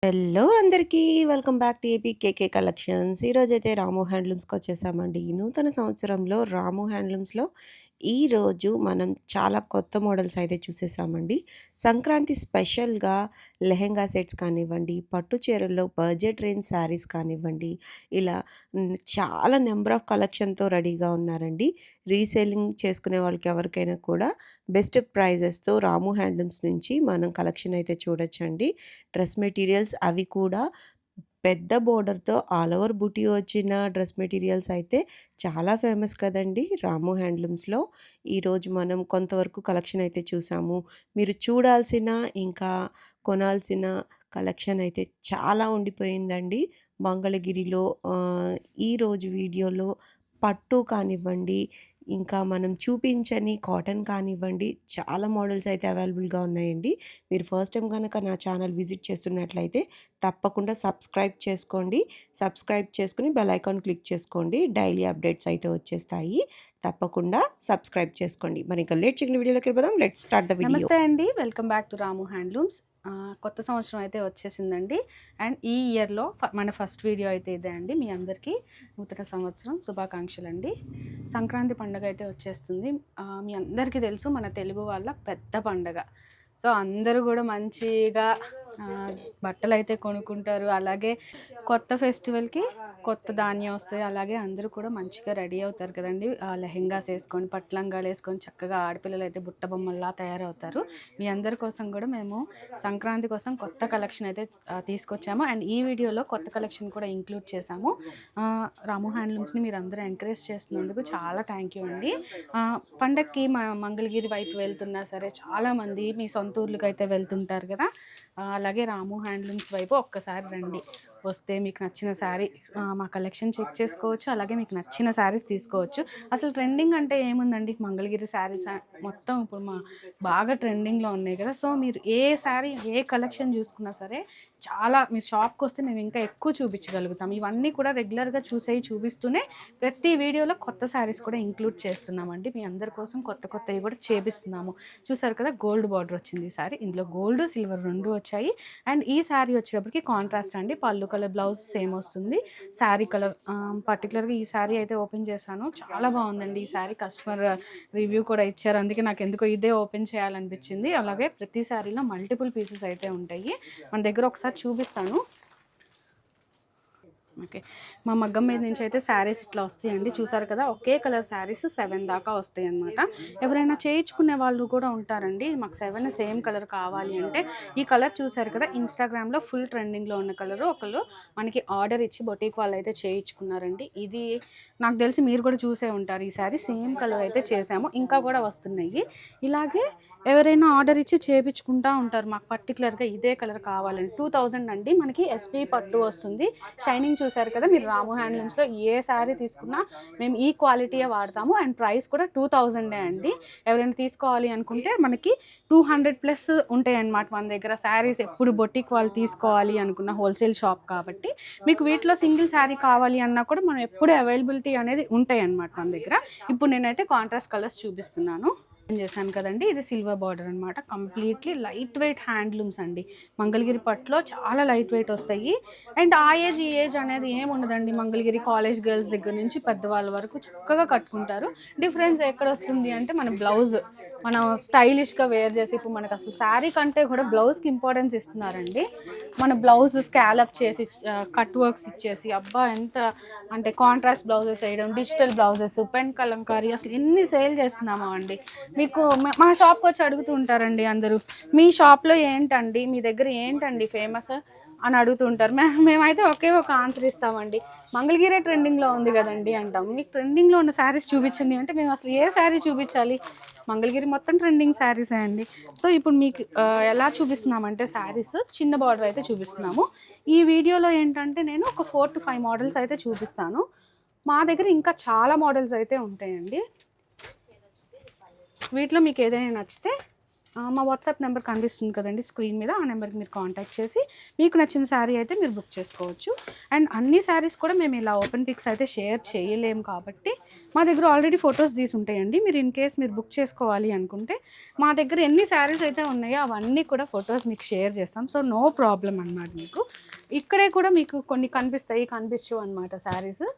Hello అందరికీ welcome back to AP KK collections. ఈరోజైతే రాము హ్యాండ్లూమ్స్కి వచ్చేసామండి. ఈ నూతన సంవత్సరంలో రాము హ్యాండ్లూమ్స్లో ఈరోజు మనం చాలా కొత్త మోడల్స్ అయితే చూసేసామండి. సంక్రాంతి స్పెషల్గా లెహెంగా సెట్స్ కానివ్వండి, పట్టు చీరల్లో బడ్జెట్ రేంజ్ శారీస్ కానివ్వండి, ఇలా చాలా నెంబర్ ఆఫ్ కలెక్షన్తో రెడీగా ఉన్నారండి. రీసేలింగ్ చేసుకునే వాళ్ళకి ఎవరికైనా కూడా బెస్ట్ ప్రైజెస్తో రాము హ్యాండ్లూమ్స్ నుంచి మనం కలెక్షన్ అయితే చూడొచ్చండి. డ్రెస్ మెటీరియల్స్ అవి కూడా పెద్ద బోర్డర్‌తో ఆల్ ఓవర్ బుటీ వచ్చిన డ్రెస్ మెటీరియల్స్ అయితే చాలా ఫేమస్ కదండీ రాము హ్యాండ్లూమ్స్‌లో. ఈరోజు మనం కొంతవరకు కలెక్షన్ అయితే చూసాము. మీరు చూడాల్సిన ఇంకా కొనాల్సిన కలెక్షన్ అయితే చాలా ఉండిపోయిందండి. మంగళగిరిలో ఈరోజు వీడియోలో పట్టు కానివ్వండి, ఇంకా మనం చూపించని కాటన్ కానివ్వండి, చాలా మోడల్స్ అయితే అవైలబుల్‌గా ఉన్నాయండి. మీరు ఫస్ట్ టైం కనుక నా ఛానల్ విజిట్ చేస్తున్నట్లయితే తప్పకుండా సబ్స్క్రైబ్ చేసుకోండి. సబ్స్క్రైబ్ చేసుకుని బెల్ ఐకాన్ క్లిక్ చేసుకోండి. డైలీ అప్డేట్స్ అయితే వచ్చేస్తాయి. తప్పకుండా సబ్స్క్రైబ్ చేసుకోండి. మరి ఇంకా లేట్ చేయకుండా వీడియోలోకి వెళ్ళిపోదాం. Let's start the video. నమస్తే అండి, welcome back to Ramu handlooms. కొత్త సంవత్సరం అయితే వచ్చేసిందండి. అండ్ ఈ ఇయర్లో మన ఫస్ట్ వీడియో అయితే ఇదే అండి. మీ అందరికీ నూతన సంవత్సరం శుభాకాంక్షలు అండి. సంక్రాంతి పండుగ అయితే వచ్చేస్తుంది. మీ అందరికీ తెలుసు మన తెలుగు వాళ్ళ పెద్ద పండగ. సో అందరూ కూడా మంచిగా బట్టలు అయితే కొనుక్కుంటారు. అలాగే కొత్త ఫెస్టివల్కి కొత్త ధాన్యం వస్తుంది. అలాగే అందరూ కూడా మంచిగా రెడీ అవుతారు కదండి. లెహెంగాస్ వేసుకొని పట్లంగాలు వేసుకొని చక్కగా ఆడపిల్లలు అయితే బుట్ట బొమ్మల్లా తయారవుతారు. మీ అందరి కోసం కూడా మేము సంక్రాంతి కోసం కొత్త కలెక్షన్ అయితే తీసుకొచ్చాము. అండ్ ఈ వీడియోలో కొత్త కలెక్షన్ కూడా ఇంక్లూడ్ చేశాము. రాము హ్యాండ్లూమ్స్ని మీరు అందరూ ఎంకరేజ్ చేస్తున్నందుకు చాలా థ్యాంక్ యూ అండి. పండక్కి మంగళగిరి వైపు వెళ్తున్నా సరే చాలామంది మీ సొంత ఊర్లకు అయితే వెళ్తుంటారు కదా. అలాగే రాము హ్యాండ్లూమ్స్ వైపు ఒక్కసారి రండి. వస్తే మీకు నచ్చిన శారీ మా కలెక్షన్ చెక్ చేసుకోవచ్చు. అలాగే మీకు నచ్చిన శారీస్ తీసుకోవచ్చు. అసలు ట్రెండింగ్ అంటే ఏముందండి, మంగళగిరి శారీస్ మొత్తం ఇప్పుడు బాగా ట్రెండింగ్లో ఉన్నాయి కదా. సో మీరు ఏ శారీ ఏ కలెక్షన్ చూసుకున్నా సరే చాలా మీ షాప్కి వస్తే మేము ఇంకా ఎక్కువ చూపించగలుగుతాం. ఇవన్నీ కూడా రెగ్యులర్గా చూపిస్తూనే ప్రతి వీడియోలో కొత్త శారీస్ కూడా ఇంక్లూడ్ చేస్తున్నామండి. మీ అందరి కోసం కొత్త కొత్తవి కూడా చేపిస్తున్నాము. చూసారు కదా, గోల్డ్ బార్డర్ వచ్చింది ఈ శారీ. ఇందులో గోల్డ్ సిల్వర్ రెండు వచ్చాయి. అండ్ ఈ శారీ వచ్చేటప్పటికి కాంట్రాస్ట్ అండి. పళ్ళు కలర్, బ్లౌజ్ సేమ్ వస్తుంది. శారీ కలర్ పర్టికులర్గా ఈ శారీ అయితే ఓపెన్ చేశాను. చాలా బాగుందండి ఈ శారీ. కస్టమర్ రివ్యూ కూడా ఇచ్చారు. అందుకే నాకు ఎందుకో ఇదే ఓపెన్ చేయాలనిపించింది. అలాగే ప్రతి శారీలో మల్టిపుల్ పీసెస్ అయితే ఉంటాయి. మన దగ్గర ఒకసారి చూపిస్తాను. ఓకే, మా మగ్గం మీద నుంచి అయితే శారీస్ ఇట్లా వస్తాయండి. చూసారు కదా, ఒకే కలర్ శారీస్ 7 దాకా వస్తాయి అన్నమాట. ఎవరైనా చేయించుకునే వాళ్ళు కూడా ఉంటారండి. మాకు 7 సేమ్ కలర్ కావాలి అంటే ఈ కలర్ చూసారు కదా, ఇన్స్టాగ్రామ్లో ఫుల్ ట్రెండింగ్లో ఉన్న కలరు ఒకళ్ళు మనకి ఆర్డర్ ఇచ్చి బొటీక్ వాళ్ళు అయితే చేయించుకున్నారండి. ఇది నాకు తెలిసి మీరు కూడా చూసే ఉంటారు. ఈ శారీ సేమ్ కలర్ అయితే చేసాము, ఇంకా కూడా వస్తున్నాయి. ఇలాగే ఎవరైనా ఆర్డర్ ఇచ్చి చేయించుకుంటూ ఉంటారు. మాకు పర్టికులర్గా ఇదే కలర్ కావాలండి. 2000 అండి. మనకి ఎస్పీ పట్టు వస్తుంది. షైనింగ్ చూసారు కదా, మీరు రాము హ్యాండ్లూమ్స్లో ఏ శారీ తీసుకున్నా మేము ఈ క్వాలిటీయే వాడతాము. అండ్ ప్రైస్ కూడా 2000 అండి. ఎవరైనా తీసుకోవాలి అనుకుంటే మనకి 200+ ఉంటాయి అన్నమాట మన దగ్గర శారీస్. ఎప్పుడు బొటిక్ వాళ్ళు తీసుకోవాలి అనుకున్న హోల్సేల్ షాప్ కాబట్టి మీకు వీటిలో సింగిల్ శారీ కావాలి అన్నా కూడా మనం ఎప్పుడు అవైలబిలిటీ అనేది ఉంటాయి అన్నమాట మన దగ్గర. ఇప్పుడు నేనైతే కాంట్రాస్ట్ కలర్స్ చూపిస్తున్నాను. చేశాను కదండి, ఇది సిల్వర్ బార్డర్ అనమాట. కంప్లీట్లీ లైట్ వెయిట్ హ్యాండ్లూమ్స్ అండి. మంగళగిరి పట్టులో చాలా లైట్ వెయిట్ వస్తాయి. అండ్ ఆ ఏజ్ ఈ ఏజ్ అనేది ఏమి ఉండదండి. మంగళగిరి కాలేజ్ గర్ల్స్ దగ్గర నుంచి పెద్దవాళ్ళ వరకు చక్కగా కట్టుకుంటారు. డిఫరెన్స్ ఎక్కడ వస్తుంది అంటే మన బ్లౌజ్ మనం స్టైలిష్గా వేర్ చేసి, ఇప్పుడు మనకు అసలు శారీ కంటే కూడా బ్లౌజ్కి ఇంపార్టెన్స్ ఇస్తున్నారండి. మన బ్లౌజ్ స్కాలప్ చేసి కట్ వర్క్స్ ఇచ్చేసి అబ్బా ఎంత అంటే కాంట్రాస్ట్ బ్లౌజెస్ వేయడం, డిజిటల్ బ్లౌజెస్, పెన్ కలంకారీ, అసలు ఎన్ని సేల్ చేస్తున్నామో అండి. మీకు మా షాప్కి వచ్చి అడుగుతూ ఉంటారండి అందరూ, మీ షాప్లో ఏంటండి, మీ దగ్గర ఏంటండి ఫేమస్ అని అడుగుతుంటారు. మేమైతే ఒకే ఒక ఆన్సర్ ఇస్తామండి, మంగళగిరి ట్రెండింగ్లో ఉంది కదండి అంటాం. మీకు ట్రెండింగ్లో ఉన్న శారీస్ చూపించండి అంటే మేము అసలు ఏ శారీ చూపించాలి, మంగళగిరి మొత్తం ట్రెండింగ్ శారీసే అండి. సో ఇప్పుడు మీకు ఎలా చూపిస్తున్నామంటే శారీస్ చిన్న బార్డర్ అయితే చూపిస్తున్నాము. ఈ వీడియోలో ఏంటంటే నేను ఒక 4 to 5 మోడల్స్ అయితే చూపిస్తాను. మా దగ్గర ఇంకా చాలా మోడల్స్ అయితే ఉంటాయండి. వీటిలో మీకు ఏదైనా నచ్చితే మా వాట్సాప్ నెంబర్ కనిపిస్తుంది కదండి స్క్రీన్ మీద, ఆ నెంబర్కి మీరు కాంటాక్ట్ చేసి మీకు నచ్చిన శారీ అయితే మీరు బుక్ చేసుకోవచ్చు. అండ్ అన్ని శారీస్ కూడా మేము ఇలా ఓపెన్ పిక్స్ అయితే షేర్ చేయలేము కాబట్టి మా దగ్గర ఆల్రెడీ ఫొటోస్ తీసి ఉంటాయండి. మీరు ఇన్ కేస్ మీరు బుక్ చేసుకోవాలి అనుకుంటే మా దగ్గర ఎన్ని శారీస్ అయితే ఉన్నాయో అవన్నీ కూడా ఫొటోస్ మీకు షేర్ చేస్తాం. సో నో ప్రాబ్లం అనమాట. మీకు ఇక్కడే కూడా మీకు కొన్ని కనిపిస్తాయి, కనిపించవు అనమాట శారీస్.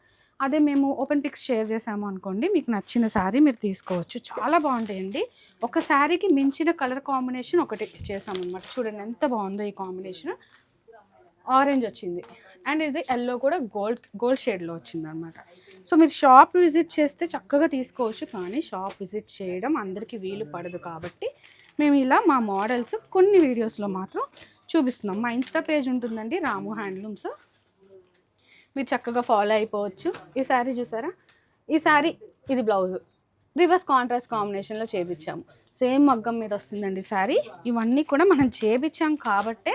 అదే మేము ఓపెన్ పిక్స్ షేర్ చేసాము అనుకోండి, మీకు నచ్చిన శారీ మీరు తీసుకోవచ్చు. చాలా బాగుంటాయండి. ఒక శారీకి మించిన కలర్ కాంబినేషన్ ఒకటి చేసామన్నమాట. చూడండి ఎంత బాగుందో ఈ కాంబినేషన్. ఆరెంజ్ వచ్చింది అండ్ ఇది ఎల్లో కూడా గోల్డ్ షేడ్లో వచ్చింది అనమాట. సో మీరు షాప్ విజిట్ చేస్తే చక్కగా తీసుకోవచ్చు, కానీ షాప్ విజిట్ చేయడం అందరికీ వీలు పడదు కాబట్టి మేము ఇలా మా మోడల్స్ కొన్ని వీడియోస్లో మాత్రం చూపిస్తున్నాం. మా ఇన్స్టా పేజ్ ఉంటుందండి, రాము హ్యాండ్లూమ్స్. మీరు చక్కగా ఫాలో అయిపోవచ్చు. ఈ శారీ చూసారా, ఈ శారీ ఇది బ్లౌజ్ రివర్స్ కాంట్రాస్ట్ కాంబినేషన్లో చేపించాము. సేమ్ మగ్గం మీద వస్తుందండి శారీ. ఇవన్నీ కూడా మనం చేపించాం కాబట్టే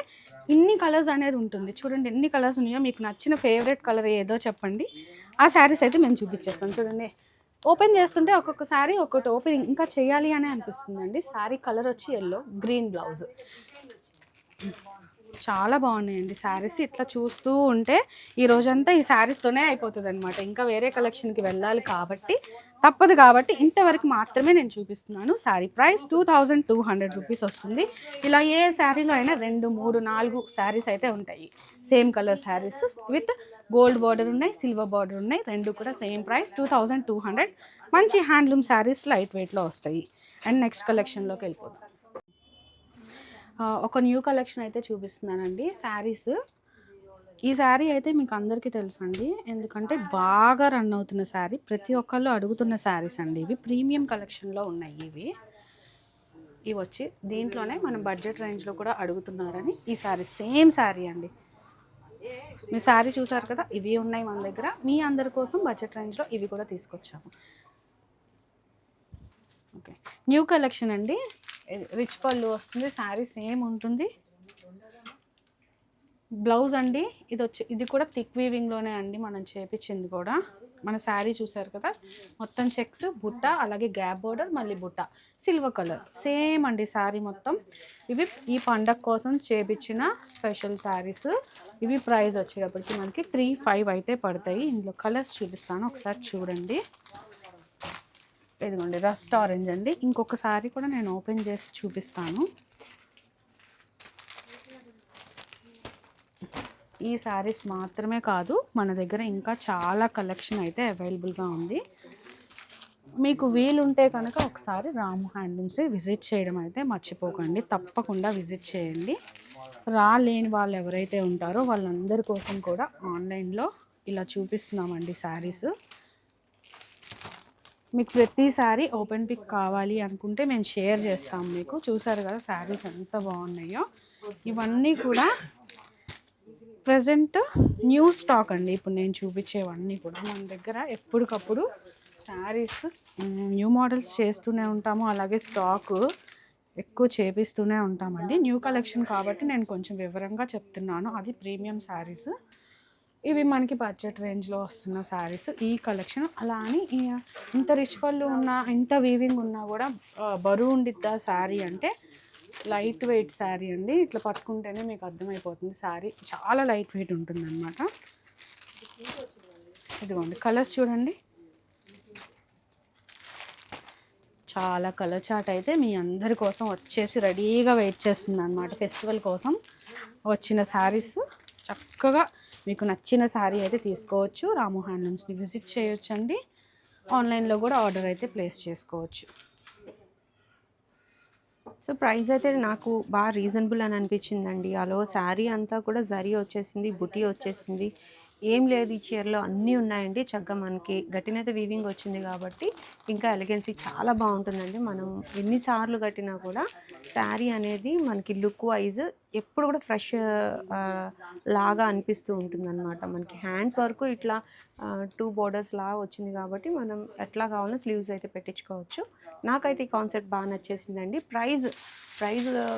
ఇన్ని కలర్స్ అనేది ఉంటుంది. చూడండి ఎన్ని కలర్స్ ఉన్నాయో. మీకు నచ్చిన ఫేవరెట్ కలర్ ఏదో చెప్పండి, ఆ శారీస్ అయితే మేము చూపించేస్తాం. చూడండి ఓపెన్ చేస్తుంటే ఒక్కొక్క శారీ ఒక్కొక్కటి ఓపెన్ ఇంకా చేయాలి అని అనిపిస్తుందండి. శారీ కలర్ వచ్చి ఎల్లో, గ్రీన్ బ్లౌజ్. చాలా బాగున్నాయండి శారీస్. ఇట్లా చూస్తూ ఉంటే ఈ రోజంతా ఈ శారీస్తోనే అయిపోతుంది అనమాట. ఇంకా వేరే కలెక్షన్కి వెళ్ళాలి కాబట్టి తప్పదు, కాబట్టి ఇంతవరకు మాత్రమే నేను చూపిస్తున్నాను. శారీ ప్రైస్ 2200 రూపీస్ వస్తుంది. ఇలా ఏ శారీలో అయినా 2, 3, 4 శారీస్ అయితే ఉంటాయి. Same colour saris with gold border ఉన్నాయి, సిల్వర్ బార్డర్ ఉన్నాయి. రెండు కూడా సేమ్ ప్రైస్ 2200. మంచి హ్యాండ్లూమ్ శారీస్ లైట్ వెయిట్లో వస్తాయి. అండ్ నెక్స్ట్ కలెక్షన్లోకి వెళ్ళిపోతాం. ఒక న్యూ కలెక్షన్ అయితే చూపిస్తున్నానండి శారీస్. ఈ శారీ అయితే మీకు అందరికీ తెలుసు అండి, ఎందుకంటే బాగా రన్ అవుతున్న శారీ, ప్రతి ఒక్కళ్ళు అడుగుతున్న శారీస్ అండి. ఇవి ప్రీమియం కలెక్షన్లో ఉన్నాయి. ఇవి వచ్చి దీంట్లోనే మనం బడ్జెట్ రేంజ్లో కూడా అడుగుతున్నారని ఈ శారీ సేమ్ శారీ అండి. మీ శారీ చూసారు కదా, ఇవి ఉన్నాయి మన దగ్గర. మీ అందరి కోసం బడ్జెట్ రేంజ్లో ఇవి కూడా తీసుకొచ్చాము. ఓకే, న్యూ కలెక్షన్ అండి. రిచ్ పళ్ళు వస్తుంది, శారీ సేమ్ ఉంటుంది. బ్లౌజ్ అండి ఇది కూడా థిక్ వీవింగ్లోనే అండి మనం చేపించింది కూడా. మన శారీ చూసారు కదా, మొత్తం చెక్స్, బుట్ట, అలాగే గ్యాప్ బోర్డర్, మళ్ళీ బుట్ట, సిల్వర్ కలర్ సేమ్ అండి శారీ మొత్తం. ఇవి ఈ పండగ కోసం చేపించిన స్పెషల్ శారీస్. ఇవి ప్రైస్ వచ్చేటప్పటికి మనకి 35 అయితే పడతాయి. ఇందులో కలర్స్ చూపిస్తాను, ఒకసారి చూడండి. ఇదిగోండి రస్ట్ ఆరెంజ్ అండి. ఇంకొక శారీ కూడా నేను ఓపెన్ చేసి చూపిస్తాను. ఈ శారీస్ మాత్రమే కాదు, మన దగ్గర ఇంకా చాలా కలెక్షన్ అయితే అవైలబుల్గా ఉంది. మీకు వీలుంటే కనుక ఒకసారి రాము హ్యాండ్లూమ్స్ విజిట్ చేయడం అయితే మర్చిపోకండి. తప్పకుండా విజిట్ చేయండి. రాలేని వాళ్ళు ఎవరైతే ఉంటారో వాళ్ళందరి కోసం కూడా ఆన్లైన్లో ఇలా చూపిస్తున్నామండి శారీస్. మీకు ప్రతిసారి ఓపెన్ పిక్ కావాలి అనుకుంటే మేము షేర్ చేస్తాం మీకు. చూసారు కదా శారీస్ ఎంత బాగున్నాయో. ఇవన్నీ కూడా ప్రజెంట్ న్యూ స్టాక్ అండి. ఇప్పుడు నేను చూపించేవన్నీ కూడా మన దగ్గర ఎప్పటికప్పుడు శారీస్ న్యూ మోడల్స్ చేస్తూనే ఉంటాము, అలాగే స్టాక్ ఎక్కువ చేపిస్తూనే ఉంటామండి. న్యూ కలెక్షన్ కాబట్టి నేను కొంచెం వివరంగా చెప్తున్నాను. అది ప్రీమియం శారీస్. ఇవి మనకి బడ్జెట్ రేంజ్లో వస్తున్న శారీస్. ఈ కలెక్షన్ అలా అని ఇంత రిచ్ పళ్ళు ఉన్నా, ఇంత వీవింగ్ ఉన్నా కూడా బరువు ఉండిద్దా శారీ అంటే, లైట్ వెయిట్ శారీ అండి. ఇట్లా పట్టుకుంటేనే మీకు అర్థమైపోతుంది. శారీ చాలా లైట్ వెయిట్ ఉంటుంది అనమాట. ఇదిగోండి కలర్స్ చూడండి. చాలా కలర్ చాట్ అయితే మీ అందరి కోసం వచ్చేసి రెడీగా వెయిట్ చేస్తుంది అనమాట. ఫెస్టివల్ కోసం వచ్చిన శారీస్. చక్కగా మీకు నచ్చిన శారీ అయితే తీసుకోవచ్చు. రాము హ్యాండ్లూమ్స్ని విజిట్ చేయొచ్చు అండి. ఆన్లైన్లో కూడా ఆర్డర్ అయితే ప్లేస్ చేసుకోవచ్చు. సో ప్రైస్ అయితే నాకు బాగా రీజనబుల్ అని అనిపించిందండి. అలో శారీ అంతా కూడా జరీ వచ్చేసింది, బుటీ వచ్చేసింది. ఏం లేదు ఈ చీరలో, అన్నీ ఉన్నాయండి. చక్కగా మనకి గట్టినైతే వీవింగ్ వచ్చింది కాబట్టి ఇంకా ఎలిగెన్సీ చాలా బాగుంటుందండి. మనం ఎన్నిసార్లు కట్టినా కూడా శారీ అనేది మనకి లుక్ వైజ్ ఎప్పుడు కూడా ఫ్రెష్ లాగా అనిపిస్తూ ఉంటుందన్నమాట. మనకి హ్యాండ్స్ వరకు ఇట్లా 2 బోర్డర్స్ లాగా వచ్చింది కాబట్టి మనం ఎట్లా కావాలో స్లీవ్స్ అయితే పెట్టించుకోవచ్చు. నాకైతే ఈ కాన్సెప్ట్ బాగా నచ్చేసిందండి. ప్రైస్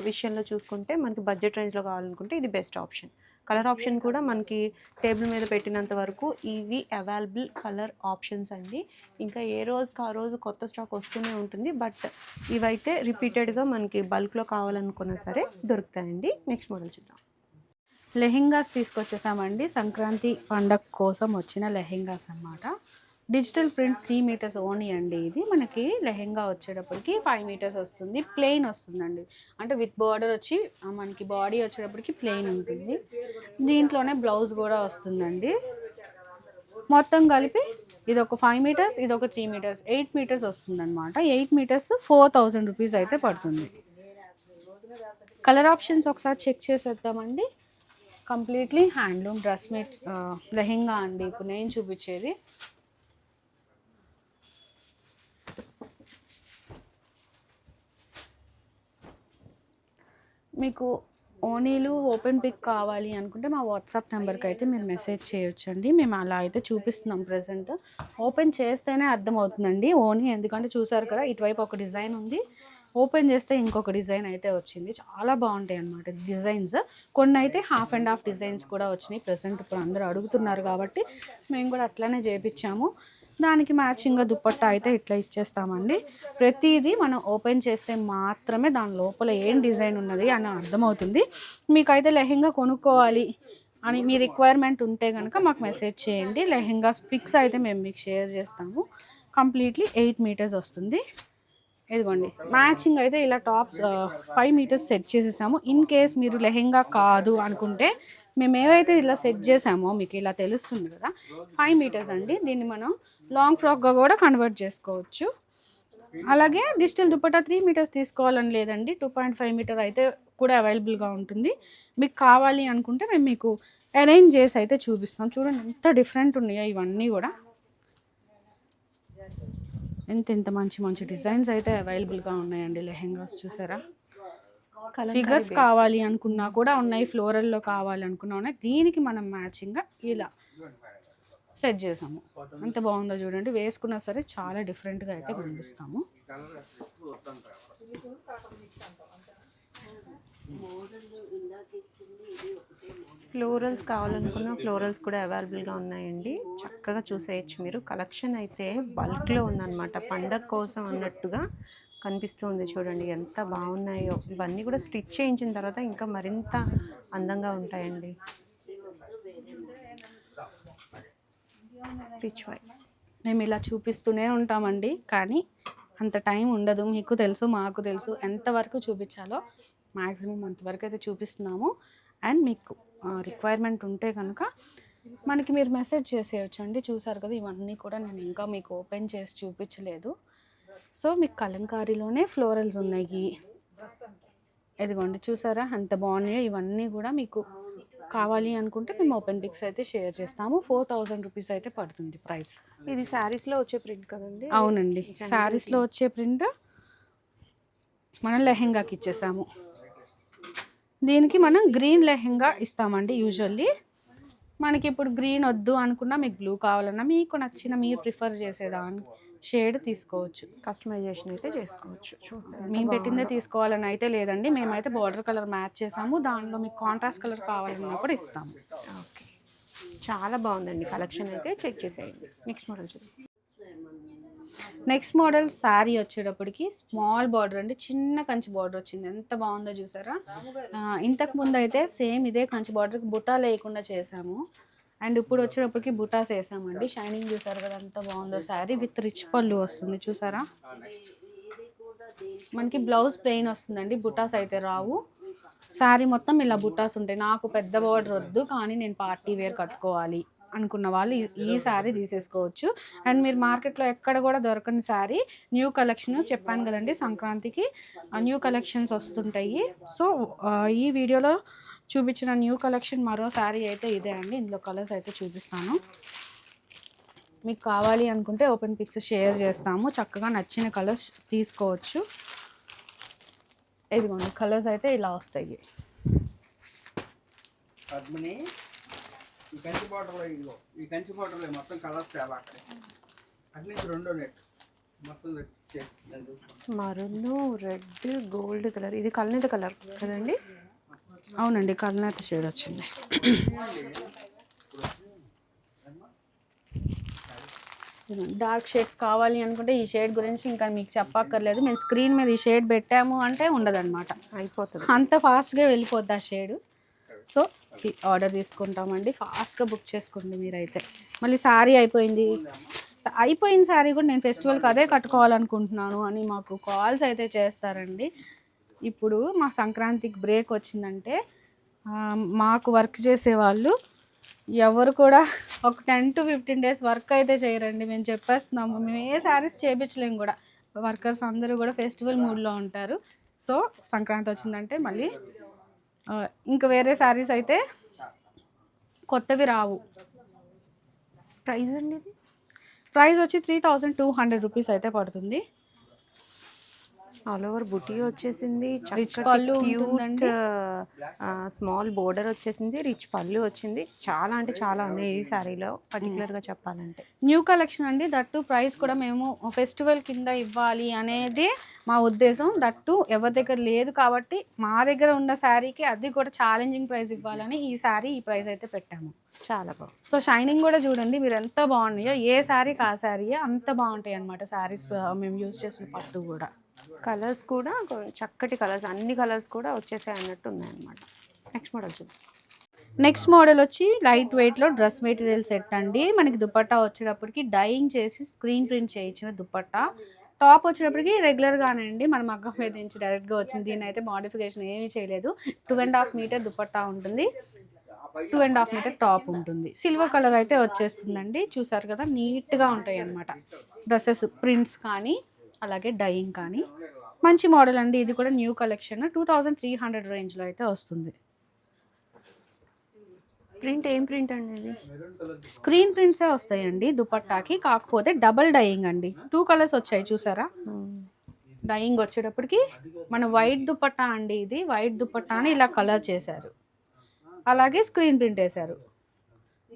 విషయంలో చూసుకుంటే మనకి బడ్జెట్ రేంజ్లో కావాలనుకుంటే ఇది బెస్ట్ ఆప్షన్. కలర్ ఆప్షన్ కూడా మనకి టేబుల్ మీద పెట్టినంత వరకు ఇవి అవైలబుల్ కలర్ ఆప్షన్స్ అండి. ఇంకా ఏ రోజుకి ఆ రోజు కొత్త స్టాక్ వస్తూనే ఉంటుంది. బట్ ఇవైతే రిపీటెడ్గా మనకి బల్క్లో కావాలనుకున్నా సరే దొరుకుతాయండి. నెక్స్ట్ మోడల్ చూద్దాం. లెహెంగాస్ తీసుకొచ్చేసామండి. సంక్రాంతి పండగ కోసం వచ్చిన లెహెంగాస్ అన్నమాట. డిజిటల్ ప్రింట్ 3 మీటర్స్ ఓనీ అండి. ఇది మనకి లెహెంగా వచ్చేటప్పటికి 5 మీటర్స్ వస్తుంది. ప్లెయిన్ వస్తుందండి, అంటే విత్ బార్డర్ వచ్చి మనకి బాడీ వచ్చేటప్పటికి ప్లెయిన్ ఉంటుంది. దీంట్లోనే బ్లౌజ్ కూడా వస్తుందండి. మొత్తం కలిపి ఇది ఒక 5 మీటర్స్, ఇది ఒక 3 మీటర్స్, 8 మీటర్స్ వస్తుంది అనమాట. 8 మీటర్స్ 4000 రూపీస్ అయితే పడుతుంది. కలర్ ఆప్షన్స్ ఒకసారి చెక్ చేసేద్దామండి. Completely handloom dress made lehenga అండి ఇప్పుడు నేను చూపించేది. మీకు ఓనీలు ఓపెన్ పిక్ కావాలి అనుకుంటే మా వాట్సాప్ నెంబర్కి అయితే మీరు మెసేజ్ చేయొచ్చండి. మేము అలా అయితే చూపిస్తున్నాం ప్రజెంట్. ఓపెన్ చేస్తేనే అర్థమవుతుందండి ఓనీ, ఎందుకంటే చూసారు కదా ఇటువైపు ఒక డిజైన్ ఉంది, ఓపెన్ చేస్తే ఇంకొక డిజైన్ అయితే వచ్చింది. చాలా బాగుంటాయి అన్నమాట డిజైన్స్. కొన్ని అయితే హాఫ్ అండ్ హాఫ్ డిజైన్స్ కూడా వచ్చినాయి. ప్రజెంట్ ఇప్పుడు అందరూ అడుగుతున్నారు కాబట్టి మేము కూడా అట్లనే చేయించాము. దానికి మ్యాచింగ్గా దుపట్టా అయితే ఇట్లా ఇచ్చేస్తామండి. ప్రతిదీ మనం ఓపెన్ చేస్తే మాత్రమే దాని లోపల ఏం డిజైన్ ఉన్నది అని అర్థమవుతుంది. మీకైతే లెహెంగా కొనుక్కోవాలి అని మీ రిక్వైర్మెంట్ ఉంటే కనుక మాకు మెసేజ్ చేయండి. లెహెంగా పిక్స్ అయితే మేము మీకు షేర్ చేస్తాము. కంప్లీట్లీ 8 మీటర్స్ వస్తుంది. ఇదిగోండి మ్యాచింగ్ అయితే ఇలా టాప్ 5 మీటర్స్ సెట్ చేసేసాము. ఇన్ కేస్ మీరు లెహెంగా కాదు అనుకుంటే మేము ఏవైతే ఇలా సెట్ చేసామో మీకు ఇలా తెలుస్తుంది కదా 5 మీటర్స్ అండి. దీన్ని మనం లాంగ్ ఫ్రాక్గా కూడా కన్వర్ట్ చేసుకోవచ్చు. అలాగే డిజిటల్ దుపట్టా 3 మీటర్స్ తీసుకోవాలని లేదండి, 2.5 మీటర్ అయితే కూడా అవైలబుల్గా ఉంటుంది. మీకు కావాలి అనుకుంటే మేము మీకు అరేంజ్ చేసి అయితే చూపిస్తాం. చూడండి ఎంత డిఫరెంట్ ఉన్నాయో ఇవన్నీ కూడా. ఎంత మంచి మంచి డిజైన్స్ అయితే అవైలబుల్గా ఉన్నాయండి లెహెంగాస్. చూసారా, ఫిగర్స్ కావాలి అనుకున్నా కూడా ఉన్నాయి, ఫ్లోరల్లో కావాలి అనుకున్నా ఉన్నాయి. దీనికి మనం మ్యాచింగ్గా ఇలా సెట్ చేసాము. ఎంత బాగుందో చూడండి, వేసుకున్నా సరే చాలా డిఫరెంట్గా అయితే కనిపిస్తాము. ఫ్లోరల్స్ కావాలనుకున్న ఫ్లోరల్స్ కూడా అవైలబుల్గా ఉన్నాయండి. చక్కగా చూసేయచ్చు మీరు. కలెక్షన్ అయితే బల్క్లో ఉందన్నమాట. పండగ కోసం అన్నట్టుగా కనిపిస్తుంది. చూడండి ఎంత బాగున్నాయో. ఇవన్నీ కూడా స్టిచ్ చేయించిన తర్వాత ఇంకా మరింత అందంగా ఉంటాయండి. రిచ్ వైట్ మేము ఇలా చూపిస్తూనే ఉంటామండి, కానీ అంత టైం ఉండదు. మీకు తెలుసు, మాకు తెలుసు ఎంతవరకు చూపించాలో మ్యాక్సిమం అంతవరకు అయితే చూపిస్తున్నాము. అండ్ మీకు రిక్వైర్మెంట్ ఉంటే కనుక మనకి మీరు మెసేజ్ చేసేయచ్చు అండి. చూసారు కదా ఇవన్నీ కూడా నేను ఇంకా మీకు ఓపెన్ చేసి చూపించలేదు. సో మీకు కలంకారీలోనే ఫ్లోరల్స్ ఉన్నాయి. ఇదిగోండి చూసారా ఎంత బాగున్నాయో. ఇవన్నీ కూడా మీకు కావాలి అనుకుంటే మేము ఓపెన్ పిక్స్ అయితే షేర్ చేస్తాము. 4000 రూపీస్ అయితే పడుతుంది ప్రైస్. ఇది శారీస్లో వచ్చే ప్రింట్ కదండి? అవునండి, శారీస్లో వచ్చే ప్రింట్ మనం లెహెంగాకి ఇచ్చేసాము. దీనికి మనం గ్రీన్ లెహెంగా ఇస్తామండి యూజువల్లీ. మనకి ఇప్పుడు గ్రీన్ వద్దు అనుకున్నా, మీకు బ్లూ కావాలన్నా, మీకు నచ్చిన మీరు ప్రిఫర్ చేసేదాన్ని షేడ్ తీసుకోవచ్చు. కస్టమైజేషన్ అయితే చేసుకోవచ్చు. మేము పెట్టిందే తీసుకోవాలని అయితే లేదండి. మేమైతే బార్డర్ కలర్ మ్యాచ్ చేసాము. దానిలో మీకు కాంట్రాస్ట్ కలర్ కావాలన్నా కూడా ఇస్తాము. ఓకే, చాలా బాగుందండి కలెక్షన్ అయితే. చెక్ చేసేయండి. నెక్స్ట్ మోడల్ చూద్దాం. నెక్స్ట్ మోడల్ శారీ వచ్చేటప్పటికి స్మాల్ బార్డర్ అండి, చిన్న కంచి బార్డర్ వచ్చింది. ఎంత బాగుందో చూసారా. ఇంతకు ముందు అయితే సేమ్ ఇదే కంచి బార్డర్కి బుటా లేకుండా చేసాము. అండ్ ఇప్పుడు వచ్చేటప్పటికి బుటాస్ వేసామండి. షైనింగ్ చూసారు కదా ఎంత బాగుందో. శారీ విత్ రిచ్ పళ్ళు వస్తుంది చూసారా. మనకి బ్లౌజ్ ప్లెయిన్ వస్తుందండి, బుటాస్ అయితే రావు. శారీ మొత్తం ఇలా బుటాస్ ఉంటాయి. నాకు పెద్ద బార్డర్ వద్దు, కానీ నేను పార్టీ వేర్ కట్టుకోవాలి అనుకున్న వాళ్ళు ఈ శారీ తీసేసుకోవచ్చు. అండ్ మీరు మార్కెట్లో ఎక్కడ కూడా దొరకని శారీ, న్యూ కలెక్షన్ చెప్పాను కదండి, సంక్రాంతికి న్యూ కలెక్షన్స్ వస్తుంటాయి. సో ఈ వీడియోలో చూపించిన న్యూ కలెక్షన్ మరో శారీ అయితే ఇదే అండి. ఇందులో కలర్స్ అయితే చూపిస్తాను. మీకు కావాలి అనుకుంటే ఓపెన్ పిక్స్ షేర్ చేస్తాము. చక్కగా నచ్చిన కలర్స్ తీసుకోవచ్చు. ఇదిగోండి కలర్స్ అయితే ఇలా వస్తాయి. ఈ కంచి బార్డర్లో ఇదిగో ఈ కంచి బార్డర్లో మొత్తం కలర్స్ తేవా అన్ని రెండో నెట్ మొత్తం మరూన్, రెడ్, గోల్డ్ కలర్. ఇది కల్నేత కలర్ కదండి. అవునండి, కలనేత షేడ్ వచ్చింది. డార్క్ షేడ్స్ కావాలి అనుకుంటే ఈ షేడ్ గురించి ఇంకా మీకు చెప్పక్కర్లేదు. మేము స్క్రీన్ మీద ఈ షేడ్ పెట్టాము అంటే ఉండదన్నమాట, అయిపోతుంది. అంత ఫాస్ట్గా వెళ్ళిపోద్ది ఆ షేడ్. సో ఆర్డర్ తీసుకుంటామండి, ఫాస్ట్గా బుక్ చేసుకోండి మీరైతే. మళ్ళీ శారీ అయిపోయిన శారీ కూడా నేను ఫెస్టివల్కి అదే కట్టుకోవాలనుకుంటున్నాను అని మాకు కాల్స్ అయితే చేస్తారండి. ఇప్పుడు మా సంక్రాంతికి బ్రేక్ వచ్చిందంటే మాకు వర్క్ చేసేవాళ్ళు ఎవరు కూడా ఒక 10 to 15 days వర్క్ అయితే చేయరండి. మేము చెప్పేస్తున్నాము, మేము ఏ శారీస్ చేయించలేము కూడా. వర్కర్స్ అందరూ కూడా ఫెస్టివల్ మూడ్లో ఉంటారు. సో సంక్రాంతి వచ్చిందంటే మళ్ళీ ఇంకా వేరే శారీస్ అయితే కొత్తవి రావు. ప్రైస్ అండి ఇది? ప్రైస్ వచ్చి 3200 రూపీస్ అయితే పడుతుంది. ఆల్ ఓవర్ బుటీ వచ్చేసింది, రిచ్ పళ్ళు ఉంటుందండి. స్మాల్ బోర్డర్ వచ్చేసింది, రిచ్ పళ్ళు వచ్చింది. చాలా అంటే చాలా ఉంది ఈ శారీలో పర్టికులర్గా చెప్పాలంటే. న్యూ కలెక్షన్ అండి, దట్టు ప్రైస్ కూడా మేము ఫెస్టివల్ కింద ఇవ్వాలి అనేది మా ఉద్దేశం. దట్టు ఎవరి దగ్గర లేదు కాబట్టి మా దగ్గర ఉన్న శారీకి అది కూడా ఛాలెంజింగ్ ప్రైస్ ఇవ్వాలని ఈ ప్రైస్ అయితే పెట్టాము. చాలా బాగుంది. సో షైనింగ్ కూడా చూడండి మీరు ఎంత బాగున్నాయో, ఏ శారీకి ఆ శారీ అంత బాగుంటాయి అన్నమాట శారీస్ మేము యూజ్ చేసిన పట్టు కూడా. కలర్స్ కూడా చక్కటి కలర్స్, అన్ని కలర్స్ కూడా వచ్చేసాయి అన్నట్టు ఉన్నాయన్నమాట. నెక్స్ట్ మోడల్ చూద్దాం. నెక్స్ట్ మోడల్ వచ్చి లైట్ వెయిట్లో డ్రెస్ మెటీరియల్ సెట్ అండి. మనకి దుపట్టా వచ్చేటప్పటికి డైయింగ్ చేసి స్క్రీన్ ప్రింట్ చేయించిన దుపట్టా. టాప్ వచ్చేటప్పటికి రెగ్యులర్గానే అండి, మన మగ్గం మీద నుంచి డైరెక్ట్గా వచ్చింది. దీని అయితే మోడిఫికేషన్ ఏమీ చేయలేదు. 2.5 మీటర్ దుపట్టా ఉంటుంది, 2.5 మీటర్ టాప్ ఉంటుంది. సిల్వర్ కలర్ అయితే వచ్చేస్తుందండి. చూసారు కదా, నీట్గా ఉంటాయి అన్నమాట డ్రెస్సెస్. ప్రింట్స్ కానీ అలాగే డైయింగ్ కానీ మంచి మోడల్ అండి. ఇది కూడా న్యూ కలెక్షన్, 2300 రేంజ్లో అయితే వస్తుంది. ప్రింట్ ఏం ప్రింట్ అండి ఇది? స్క్రీన్ ప్రింట్సే వస్తాయండి దుపట్టాకి, కాకపోతే డబల్ డైయింగ్ అండి. 2 కలర్స్ వచ్చాయి చూసారా. డైయింగ్ వచ్చేటప్పటికి మన వైట్ దుపట్టా అండి, ఇది వైట్ దుపట్టాని ఇలా కలర్ చేశారు, అలాగే స్క్రీన్ ప్రింట్ వేశారు.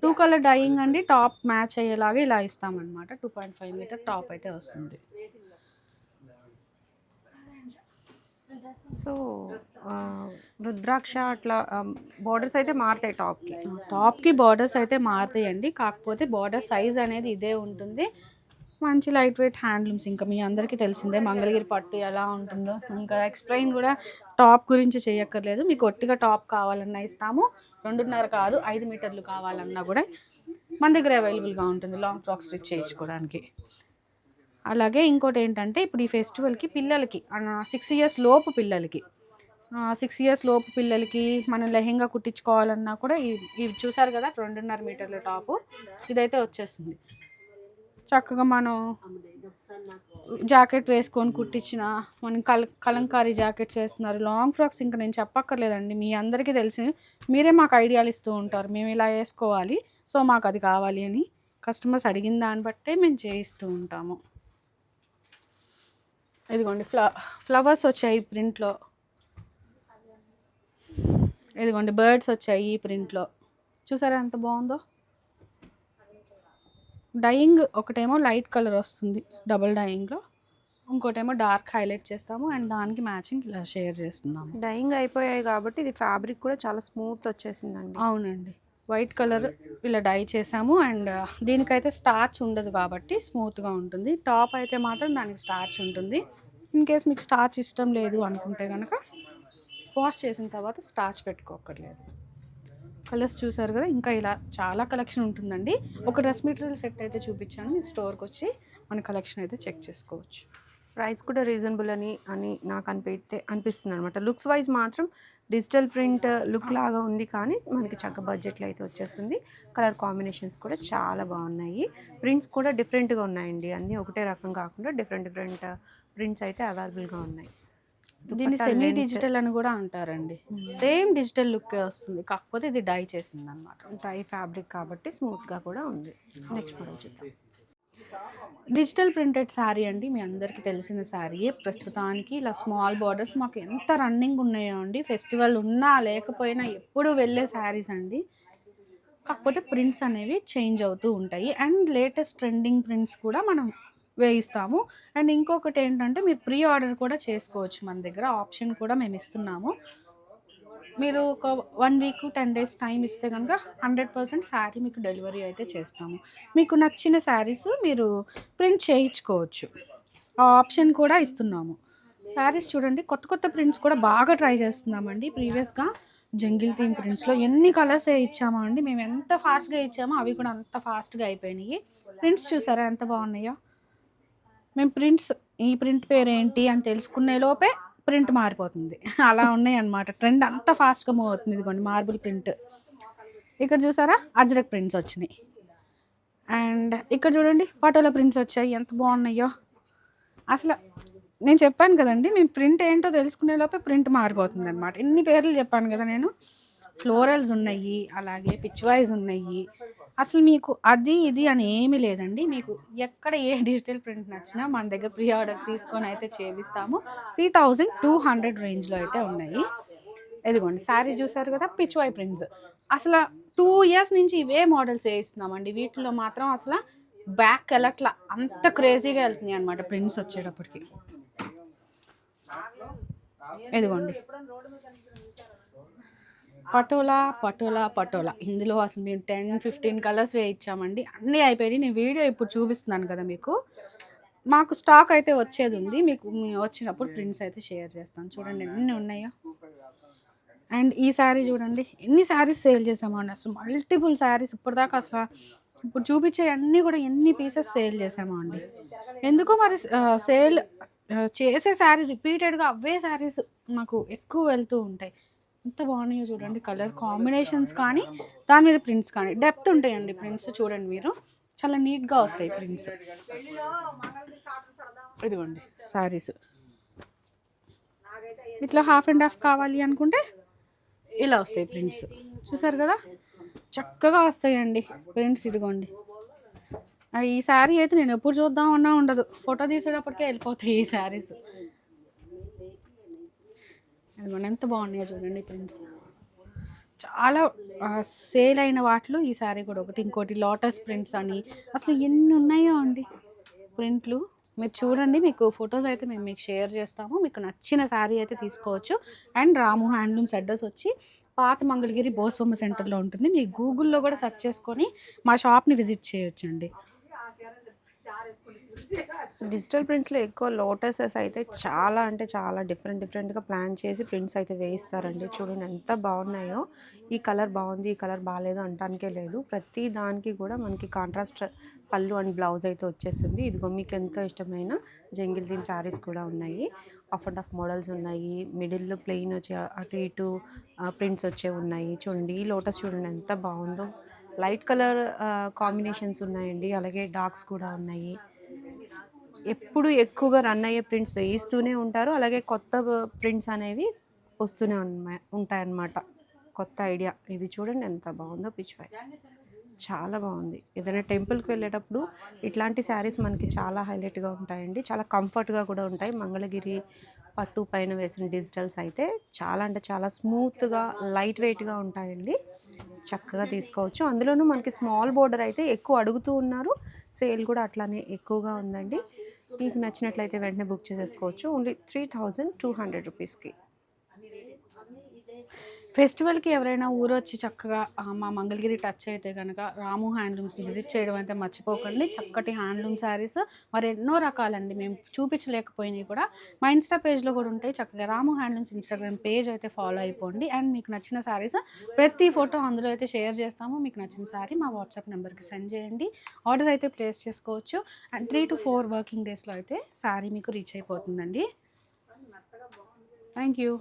2 కలర్ డైయింగ్ అండి. టాప్ మ్యాచ్ అయ్యేలాగా ఇలా ఇస్తామన్నమాట. 2.5 మీటర్ టాప్ అయితే వస్తుంది. సో రుద్రాక్ష అట్లా బోర్డర్స్ అయితే మారుతాయి టాప్కి బార్డర్స్ అయితే మారుతాయండి, కాకపోతే బార్డర్ సైజ్ అనేది ఇదే ఉంటుంది. మంచి లైట్ వెయిట్ హ్యాండ్లూమ్స్. ఇంకా మీ అందరికీ తెలిసిందే మంగళగిరి పట్టు ఎలా ఉంటుందో, ఇంకా ఎక్స్ప్లెయిన్ కూడా టాప్ గురించి చేయక్కర్లేదు. మీకు ఒట్టిగా టాప్ కావాలన్నా ఇస్తాము, 2.5 కాదు 5 మీటర్లు కావాలన్నా కూడా మన దగ్గర అవైలబుల్గా ఉంటుంది లాంగ్ ఫ్రాక్ స్టిచ్ చేయించుకోవడానికి. అలాగే ఇంకోటి ఏంటంటే, ఇప్పుడు ఈ ఫెస్టివల్కి పిల్లలకి 6 years లోపు పిల్లలకి 6 years లోపు పిల్లలకి మనం లెహెంగా కుట్టించుకోవాలన్నా కూడా ఇవి చూసారు కదా, 2.5 మీటర్ల టాపు ఇదైతే వచ్చేస్తుంది. చక్కగా మనం జాకెట్ వేసుకొని కుట్టించిన, మనం కలంకారీ జాకెట్స్ వేస్తున్నారు, లాంగ్ ఫ్రాక్స్ ఇంకా నేను చెప్పక్కర్లేదండి. మీ అందరికీ తెలిసి మీరే మాకు ఐడియాలు ఇస్తూ ఉంటారు, మేము ఇలా వేసుకోవాలి, సో మాకు అది కావాలి అని. కస్టమర్స్ అడిగిన దాన్ని బట్టే మేము చేయిస్తూ ఉంటాము. ఇదిగోండి ఫ్లవర్స్ వచ్చాయి ప్రింట్లో, ఇదిగోండి బర్డ్స్ వచ్చాయి ఈ ప్రింట్లో. చూసారా ఎంత బాగుందో. డైయింగ్ ఒకటేమో లైట్ కలర్ వస్తుంది డబుల్ డైయింగ్లో, ఇంకోటేమో డార్క్ హైలైట్ చేస్తాము అండ్ దానికి మ్యాచింగ్ ఇలా షేర్ చేస్తున్నాము. డైయింగ్ అయిపోయాయి కాబట్టి ఇది ఫ్యాబ్రిక్ కూడా చాలా స్మూత్ వచ్చేసిందండి. అవునండి, వైట్ కలర్ ఇలా డై చేసాము అండ్ దీనికైతే స్టార్చ్ ఉండదు కాబట్టి స్మూత్గా ఉంటుంది. టాప్ అయితే మాత్రం దానికి స్టార్చ్ ఉంటుంది. ఇన్ కేస్ మీకు స్టార్చ్ ఇష్టం లేదు అనుకుంటే కనుక వాష్ చేసిన తర్వాత స్టార్చ్ పెట్టుకోకర్లేదు. కలర్స్ చూసారు కదా, ఇంకా ఇలా చాలా కలెక్షన్ ఉంటుందండి. ఒక డ్రెస్ మెటీరియల్ సెట్ అయితే చూపించాను, మీ స్టోర్కి వచ్చి మన కలెక్షన్ అయితే చెక్ చేసుకోవచ్చు. ప్రైస్ కూడా రీజనబుల్ అని నాకు అనిపిస్తుంది అనమాట. లుక్స్ వైజ్ మాత్రం డిజిటల్ ప్రింట్ లుక్ లాగా ఉంది, కానీ మనకి చక్క బడ్జెట్లో అయితే వచ్చేస్తుంది. కలర్ కాంబినేషన్స్ కూడా చాలా బాగున్నాయి. ప్రింట్స్ కూడా డిఫరెంట్గా ఉన్నాయండి, అన్నీ ఒకటే రకం కాకుండా డిఫరెంట్ ప్రింట్స్ అయితే అవైలబుల్గా ఉన్నాయి. దీన్ని సెమీ డిజిటల్ అని కూడా అంటారండి. సేమ్ డిజిటల్ లుక్ వస్తుంది, కాకపోతే ఇది డై చేసింది అనమాట. డై ఫ్యాబ్రిక్ కాబట్టి స్మూత్గా కూడా ఉంది. నెక్స్ట్ మోడల్ చూద్దాం. డిజిటల్ ప్రింటెడ్ శారీ అండి, మీ అందరికీ తెలిసిన శారీయే. ప్రస్తుతానికి ఇలా స్మాల్ బార్డర్స్ మాకు ఎంత రన్నింగ్ ఉన్నాయో అండి, ఫెస్టివల్ ఉన్నా లేకపోయినా ఎప్పుడు వెళ్ళే శారీస్ అండి. కాకపోతే ప్రింట్స్ అనేవి చేంజ్ అవుతూ ఉంటాయి అండ్ లేటెస్ట్ ట్రెండింగ్ ప్రింట్స్ కూడా మనం వేయిస్తాము. అండ్ ఇంకొకటి ఏంటంటే, మీరు ప్రీ ఆర్డర్ కూడా చేసుకోవచ్చు, మన దగ్గర ఆప్షన్ కూడా మేము ఇస్తున్నాము. మీరు ఒక 1 వీక్ 10 డేస్ టైం ఇస్తే కనుక 100% శారీ మీకు డెలివరీ అయితే చేస్తాము. మీకు నచ్చిన శారీస్ మీరు ప్రింట్ చేయించుకోవచ్చు. ఆ ఆప్షన్ కూడా ఇస్తున్నాము. శారీస్ చూడండి, కొత్త కొత్త ప్రింట్స్ కూడా బాగా ట్రై చేస్తున్నామండి. ప్రీవియస్‌గా జంగిల్ థీమ్ ప్రింట్స్‌లో ఎన్ని కలర్సే ఇచ్చామో అండి. మేము ఎంత ఫాస్ట్‌గా ఇచ్చామో అవి కూడా అంత ఫాస్ట్‌గా అయిపోయినాయి. ప్రింట్స్ చూసారా ఎంత బాగున్నాయో? మేము ప్రింట్స్, ఈ ప్రింట్ పేరేంటి అని తెలుసుకునే లోపే ప్రింట్ మారిపోతుంది. అలా ఉన్నాయన్నమాట. ట్రెండ్ అంత ఫాస్ట్‌గా మూవ్ అవుతుంది. ఇదిగోండి మార్బుల్ ప్రింట్. ఇక్కడ చూసారా అజ్రక్ ప్రింట్స్ వచ్చినాయి. అండ్ ఇక్కడ చూడండి పటోలా ప్రింట్స్ వచ్చాయి. ఎంత బాగున్నాయో అసలు. నేను చెప్పాను కదండి, మేము ప్రింట్ ఏంటో తెలుసుకునే లోపే ప్రింట్ మారిపోతుంది అనమాట. ఇన్ని పేర్లు చెప్పాను కదా నేను. ఫ్లోరల్స్ ఉన్నాయి, అలాగే పిచ్ వైజ్ ఉన్నాయి. అసలు మీకు అది ఇది అని ఏమీ లేదండి. మీకు ఎక్కడ ఏ డిజిటల్ ప్రింట్ నచ్చినా మన దగ్గర ప్రీ ఆర్డర్ తీసుకొని అయితే చేపిస్తాము. 3200 రేంజ్లో అయితే ఉన్నాయి. ఇదిగోండి శారీ చూసారు కదా, పిచ్ వై ప్రింట్స్. అసలు 2 ఇయర్స్ నుంచి ఇవే మోడల్స్ వేయిస్తున్నామండి. వీటిలో మాత్రం అసలు బ్యాక్ వెళ్ళట్లా, అంత క్రేజీగా వెళ్తున్నాయి అనమాట ప్రింట్స్ వచ్చేటప్పటికి. ఇదిగోండి పటోలా పటోలా పటోలా. ఇందులో అసలు మేము 10-15 కలర్స్ వేయించామండి. అన్నీ అయిపోయినాయి. నేను వీడియో ఇప్పుడు చూపిస్తున్నాను కదా మీకు. మాకు స్టాక్ అయితే వచ్చేది ఉంది. మీకు వచ్చినప్పుడు ప్రింట్స్ అయితే షేర్ చేస్తాను. చూడండి ఎన్ని ఉన్నాయో. అండ్ ఈ శారీ చూడండి, ఎన్ని శారీస్ సేల్ చేసామండి. అసలు మల్టిపుల్ శారీస్ ఇప్పటిదాకా అసలు ఇప్పుడు చూపించే అన్నీ కూడా ఎన్ని పీసెస్ సేల్ చేసామో అండి. ఎందుకో మరి సేల్ చేసే శారీ రిపీటెడ్గా అవే శారీస్ నాకు ఎక్కువ వెళ్తూ ఉంటాయి. ఎంత బాగున్నాయో చూడండి. కలర్ కాంబినేషన్స్ కానీ దాని మీద ప్రింట్స్ కానీ డెప్త్ ఉంటాయండి. ప్రింట్స్ చూడండి మీరు, చాలా నీట్గా వస్తాయి ప్రింట్స్. ఇదిగోండి శారీస్ ఇట్లా హాఫ్ అండ్ హాఫ్ కావాలి అనుకుంటే ఇలా వస్తాయి ప్రింట్స్. చూసారు కదా చక్కగా వస్తాయండి ప్రింట్స్. ఇదిగోండి ఈ శారీ అయితే నేను ఎప్పుడు చూద్దామన్నా ఉండదు, ఫోటో తీసేటప్పటికే వెళ్ళిపోతాయి ఈ శారీస్. ఇదిగోండి ఎంత బాగున్నాయో చూడండి ప్రింట్స్. చాలా సేల్ అయిన వాటిలో ఈ శారీ కూడా ఒకటి. ఇంకోటి లోటస్ ప్రింట్స్ అని, అసలు ఎన్ని ఉన్నాయో అండి ప్రింట్లు. మీరు చూడండి, మీకు ఫొటోస్ అయితే మేము మీకు షేర్ చేస్తాము. మీకు నచ్చిన శారీ అయితే తీసుకోవచ్చు. అండ్ రాము హ్యాండ్లూమ్స్ అడ్రస్ వచ్చి పాత మంగళగిరి బోస్బొమ్మ సెంటర్లో ఉంటుంది. మీకు గూగుల్లో కూడా సెర్చ్ చేసుకొని మా షాప్ని విజిట్ చేయొచ్చండి. డిజిటల్ ప్రింట్స్‌లో ఎక్కువ లోటసెస్ అయితే చాలా అంటే చాలా డిఫరెంట్‌గా ప్లాన్ చేసి ప్రింట్స్ అయితే వేయిస్తారండి. చూడండి ఎంత బాగున్నాయో. ఈ కలర్ బాగుంది, ఈ కలర్ బాలేదు అనటానికే లేదు. ప్రతి దానికి కూడా మనకి కాంట్రాస్ట్ పళ్ళు అండ్ బ్లౌజ్ అయితే వచ్చేస్తుంది. ఇదిగో మీకు ఎంతో ఇష్టమైన జంగిల్ థీమ్ శారీస్ కూడా ఉన్నాయి. హాఫ్ అండ్ హాఫ్ మోడల్స్ ఉన్నాయి. మిడిల్‌లో ప్లెయిన్ వచ్చే అటు ఇటు ప్రింట్స్ వచ్చేవి ఉన్నాయి. చూడండి ఈ లోటస్ చూడండి ఎంత బాగుందో. లైట్ కలర్ కాంబినేషన్స్ ఉన్నాయండి. అలాగే డార్క్స్ కూడా ఉన్నాయి. ఎప్పుడు ఎక్కువగా రన్ అయ్యే ప్రింట్స్ వేయిస్తూనే ఉంటారు. అలాగే కొత్త ప్రింట్స్ అనేవి వస్తూనే ఉంటాయన్నమాట. కొత్త ఐడియా. ఇది చూడండి ఎంత బాగుందో పిచ్ వై. చాలా బాగుంది. ఏదైనా టెంపుల్‌కి వెళ్ళేటప్పుడు ఇట్లాంటి శారీస్ మనకి చాలా హైలైట్‌గా ఉంటాయండి. చాలా కంఫర్ట్‌గా కూడా ఉంటాయి. మంగళగిరి పట్టు పైన వేసిన డిజిటల్స్ అయితే చాలా అంటే చాలా స్మూత్‌గా, లైట్ వెయిట్‌గా ఉంటాయండి. చక్కగా తీసుకోవచ్చు. అందులోనూ మనకి స్మాల్ బోర్డర్ అయితే ఎక్కువ అడుగుతూ ఉన్నారు. సేల్ కూడా అట్లానే ఎక్కువగా ఉందండి. మీకు నచ్చినట్లయితే వెంటనే బుక్ చేసేసుకోవచ్చు. ఓన్లీ 3200 రూపీస్‌కి. ఫెస్టివల్కి ఎవరైనా ఊరొచ్చి చక్కగా మా మంగళగిరి టచ్ అయితే కనుక రాము హ్యాండ్లూమ్స్ని విజిట్ చేయడం అయితే మర్చిపోకండి. చక్కటి హ్యాండ్లూమ్ శారీస్ మరి ఎన్నో రకాలండి, మేము చూపించలేకపోయినాయి కూడా మా ఇన్స్టా పేజ్లో కూడా ఉంటాయి. చక్కగా రాము హ్యాండ్లూమ్స్ ఇన్స్టాగ్రామ్ పేజ్ అయితే ఫాలో అయిపోండి. అండ్ మీకు నచ్చిన శారీస్ ప్రతి ఫోటో అందులో అయితే షేర్ చేస్తాము. మీకు నచ్చిన శారీ మా వాట్సాప్ నెంబర్కి సెండ్ చేయండి. ఆర్డర్ అయితే ప్లేస్ చేసుకోవచ్చు. అండ్ 3 to 4 వర్కింగ్ డేస్లో అయితే శారీ మీకు రీచ్ అయిపోతుందండి. Thank you.